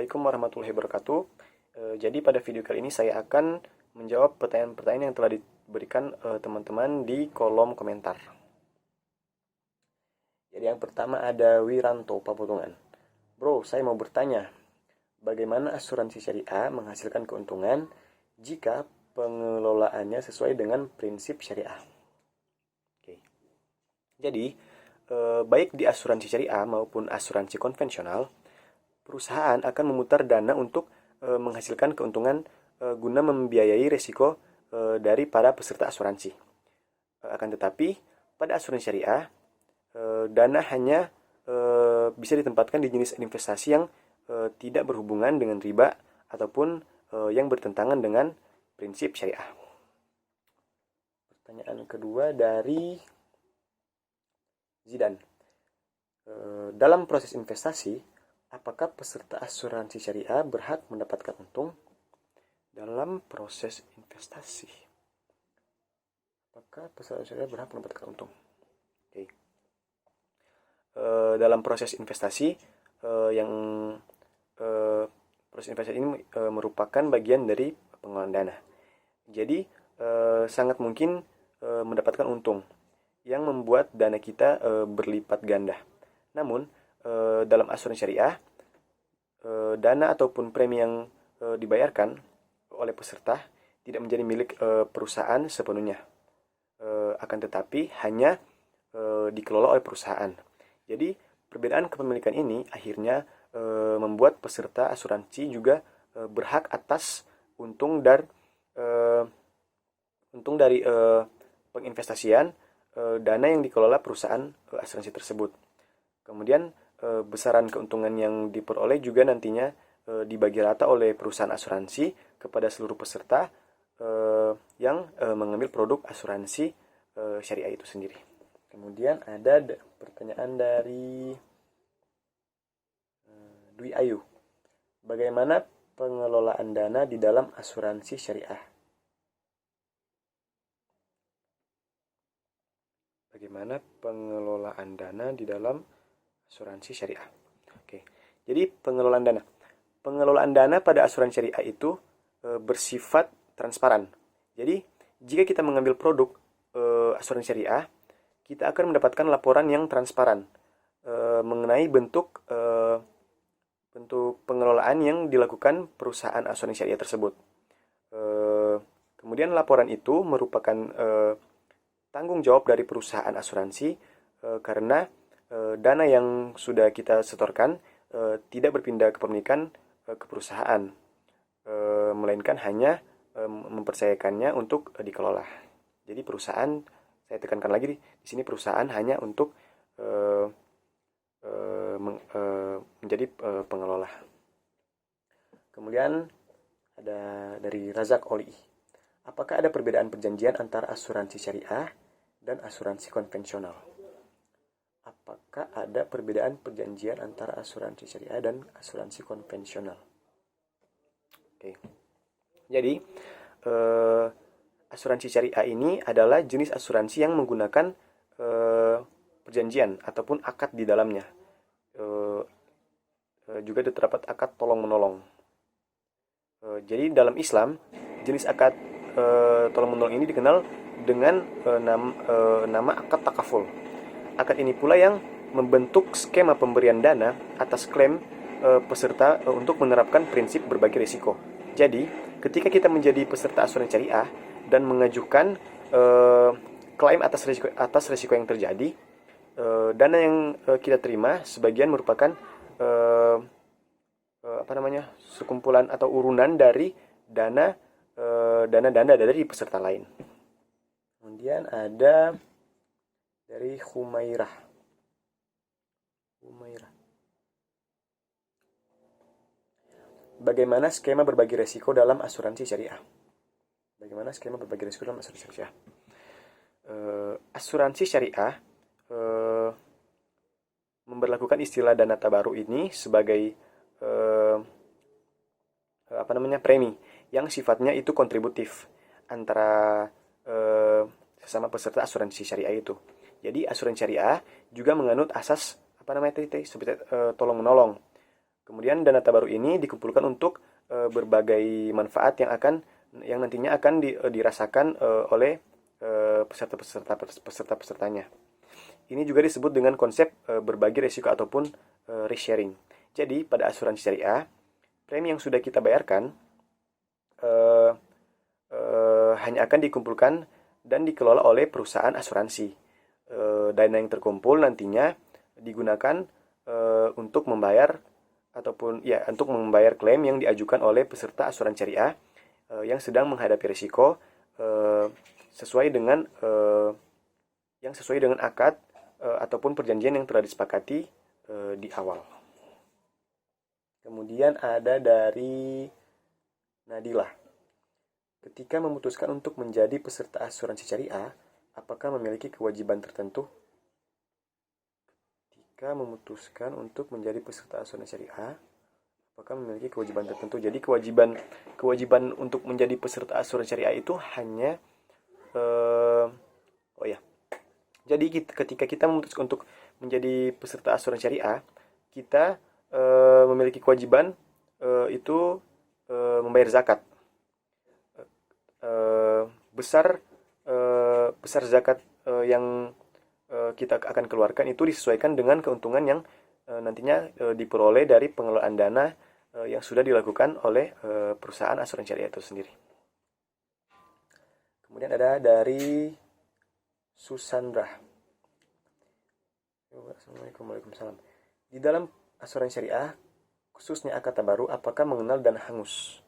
Assalamualaikum warahmatullahi wabarakatuh. Jadi pada video kali ini saya akan menjawab pertanyaan-pertanyaan yang telah diberikan teman-teman di kolom komentar. Jadi yang pertama ada Wiranto Papotongan. Bro, saya mau bertanya, bagaimana asuransi syariah menghasilkan keuntungan jika pengelolaannya sesuai dengan prinsip syariah? Oke. Jadi, baik di asuransi syariah maupun asuransi konvensional, perusahaan akan memutar dana untuk menghasilkan keuntungan guna membiayai risiko dari para peserta asuransi. Akan tetapi, pada asuransi syariah, dana hanya bisa ditempatkan di jenis investasi yang tidak berhubungan dengan riba ataupun yang bertentangan dengan prinsip syariah. Pertanyaan kedua dari Zidan. Dalam proses investasi, apakah peserta asuransi syariah berhak mendapatkan untung? Dalam proses investasi, apakah peserta syariah berhak mendapatkan untung? Oke. Dalam proses investasi, proses investasi ini merupakan bagian dari pengelolaan dana. Jadi, sangat mungkin mendapatkan untung yang membuat dana kita berlipat ganda. Namun, dalam asuransi syariah, dana ataupun premi yang dibayarkan oleh peserta tidak menjadi milik perusahaan sepenuhnya, akan tetapi hanya dikelola oleh perusahaan. Jadi perbedaan kepemilikan ini akhirnya membuat peserta asuransi juga berhak atas untung dari penginvestasian dana yang dikelola perusahaan asuransi tersebut. Kemudian besaran keuntungan yang diperoleh juga nantinya dibagi rata oleh perusahaan asuransi kepada seluruh peserta yang mengambil produk asuransi syariah itu sendiri. Kemudian ada pertanyaan dari Dwi Ayu. Bagaimana pengelolaan dana di dalam asuransi syariah? Bagaimana pengelolaan dana di dalam asuransi syariah? Oke. Jadi pengelolaan dana. Pengelolaan dana pada asuransi syariah itu bersifat transparan. Jadi jika kita mengambil produk asuransi syariah, kita akan mendapatkan laporan yang transparan mengenai bentuk pengelolaan yang dilakukan perusahaan asuransi syariah tersebut. Kemudian laporan itu merupakan tanggung jawab dari perusahaan asuransi karena dana yang sudah kita setorkan tidak berpindah kepemilikan ke perusahaan, melainkan hanya mempercayakannya untuk dikelola. Jadi perusahaan, saya tekankan lagi di sini, perusahaan hanya untuk menjadi pengelola. Kemudian ada dari Razak Oli. Apakah ada perbedaan perjanjian antara asuransi syariah dan asuransi konvensional? Apakah ada perbedaan perjanjian antara asuransi syariah dan asuransi konvensional? Oke. Jadi, asuransi syariah ini adalah jenis asuransi yang menggunakan perjanjian ataupun akad di dalamnya. Juga terdapat akad tolong-menolong. Jadi dalam Islam, jenis akad tolong-menolong ini dikenal dengan nama akad takaful. Akad ini pula yang membentuk skema pemberian dana atas klaim peserta untuk menerapkan prinsip berbagi risiko. Jadi, ketika kita menjadi peserta asuransi syariah dan mengajukan klaim atas risiko yang terjadi, dana yang kita terima sebagian merupakan sekumpulan atau urunan dari dana dari peserta lain. Kemudian ada dari Humairah. Bagaimana skema berbagi risiko dalam asuransi syariah? Asuransi syariah memberlakukan istilah dana tabaru ini sebagai premi yang sifatnya itu kontributif antara sesama peserta asuransi syariah itu. Jadi asuransi syariah juga menganut asas tolong menolong. Kemudian dana tabaruk ini dikumpulkan untuk berbagai manfaat yang nantinya akan dirasakan oleh peserta-pesertanya. Ini juga disebut dengan konsep berbagi risiko ataupun risk sharing. Jadi pada asuransi syariah, premi yang sudah kita bayarkan hanya akan dikumpulkan dan dikelola oleh perusahaan asuransi. Dana yang terkumpul nantinya digunakan untuk membayar klaim yang diajukan oleh peserta asuransi syariah yang sedang menghadapi risiko sesuai dengan akad ataupun perjanjian yang telah disepakati di awal. Kemudian ada dari Nadilah. Ketika memutuskan untuk menjadi peserta asuransi syariah, apakah memiliki kewajiban tertentu? Ketika memutuskan untuk menjadi peserta asuransi syariah, apakah memiliki kewajiban tertentu? Jadi kewajiban untuk menjadi peserta asuransi syariah itu hanya Jadi ketika kita memutuskan untuk menjadi peserta asuransi syariah, kita memiliki kewajiban itu membayar zakat. Besar zakat yang kita akan keluarkan itu disesuaikan dengan keuntungan yang nantinya diperoleh dari pengelolaan dana yang sudah dilakukan oleh perusahaan asuransi syariah itu sendiri. Kemudian ada dari Susandra. Assalamualaikum warahmatullahi wabarakatuh. Di dalam asuransi syariah, khususnya akad tabaruk, apakah mengenal dana hangus?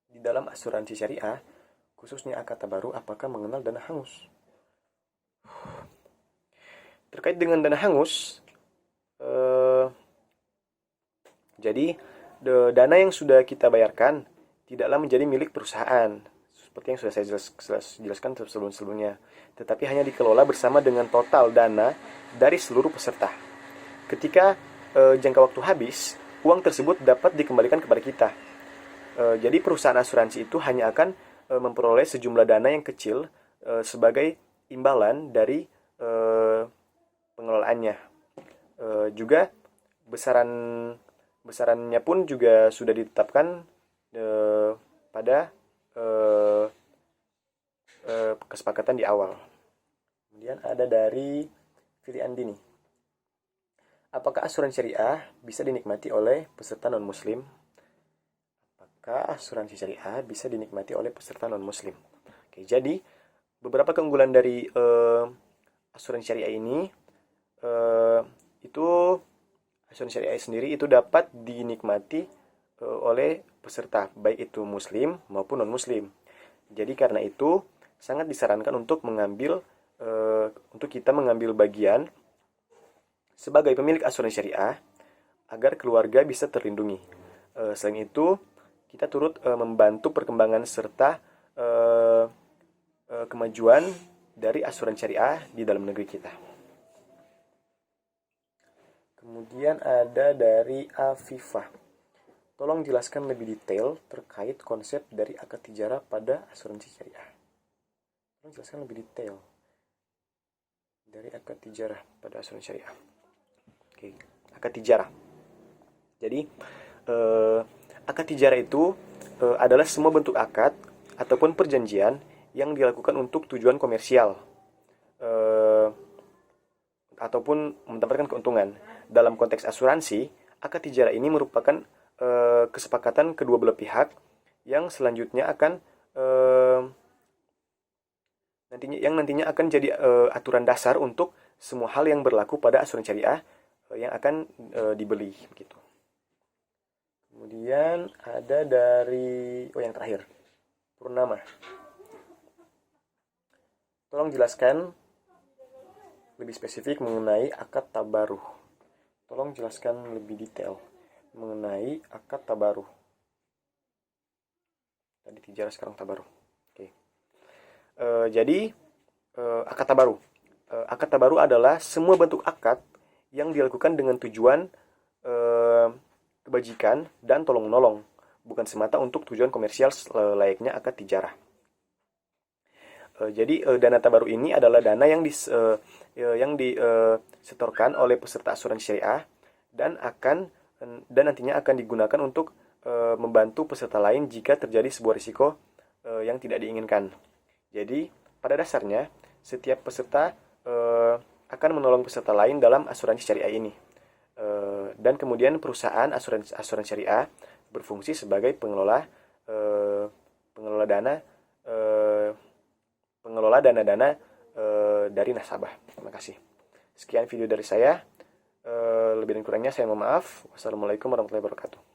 Di dalam asuransi syariah, khususnya akad tabaruk, apakah mengenal dana hangus? Terkait dengan dana hangus, jadi dana yang sudah kita bayarkan tidaklah menjadi milik perusahaan, seperti yang sudah saya jelaskan sebelumnya, tetapi hanya dikelola bersama dengan total dana dari seluruh peserta. Ketika jangka waktu habis, uang tersebut dapat dikembalikan kepada kita. Jadi perusahaan asuransi itu hanya akan memperoleh sejumlah dana yang kecil sebagai imbalan dari pengelolaannya. Juga besarannya pun juga sudah ditetapkan pada kesepakatan di awal. Kemudian ada dari Fili Andini. Apakah asuransi syariah bisa dinikmati oleh peserta non-muslim? Apakah asuransi syariah bisa dinikmati oleh peserta non-muslim? Oke, jadi beberapa keunggulan dari asuransi syariah ini itu asuransi syariah sendiri itu dapat dinikmati oleh peserta, baik itu muslim maupun non-muslim. Jadi karena itu sangat disarankan untuk kita mengambil bagian sebagai pemilik asuransi syariah agar keluarga bisa terlindungi. Selain itu, kita turut membantu perkembangan serta kemajuan dari asuransi syariah di dalam negeri kita. Kemudian ada dari Afifah. Tolong jelaskan lebih detail terkait konsep dari akad tijarah pada asuransi syariah. Tolong jelaskan lebih detail dari akad tijarah pada asuransi syariah. Oke, akad tijarah. Jadi, akad tijarah itu adalah semua bentuk akad ataupun perjanjian yang dilakukan untuk tujuan komersial ataupun mendapatkan keuntungan. Dalam konteks asuransi, akad tijarah ini merupakan kesepakatan kedua belah pihak yang selanjutnya akan nantinya akan jadi aturan dasar untuk semua hal yang berlaku pada asuransi syariah yang akan dibeli begitu. Kemudian ada dari yang terakhir, Purnama. Tolong jelaskan lebih spesifik mengenai akad tabaruh. Tolong jelaskan lebih detail mengenai akad tabaruh. Tadi tijarah, sekarang tabaruh. Oke. Jadi akad tabaruh. Akad tabaruh adalah semua bentuk akad yang dilakukan dengan tujuan kebajikan dan tolong-menolong, bukan semata untuk tujuan komersial layaknya akad tijarah. Jadi dana tabaruk ini adalah dana yang disetorkan oleh peserta asuransi syariah dan nantinya akan digunakan untuk membantu peserta lain jika terjadi sebuah risiko yang tidak diinginkan. Jadi pada dasarnya setiap peserta akan menolong peserta lain dalam asuransi syariah ini. Dan kemudian perusahaan asuransi syariah berfungsi sebagai pengelola dana dana-dana dari nasabah. Terima kasih. Sekian video dari saya. Lebih dan kurangnya saya mohon maaf. Wassalamualaikum warahmatullahi wabarakatuh.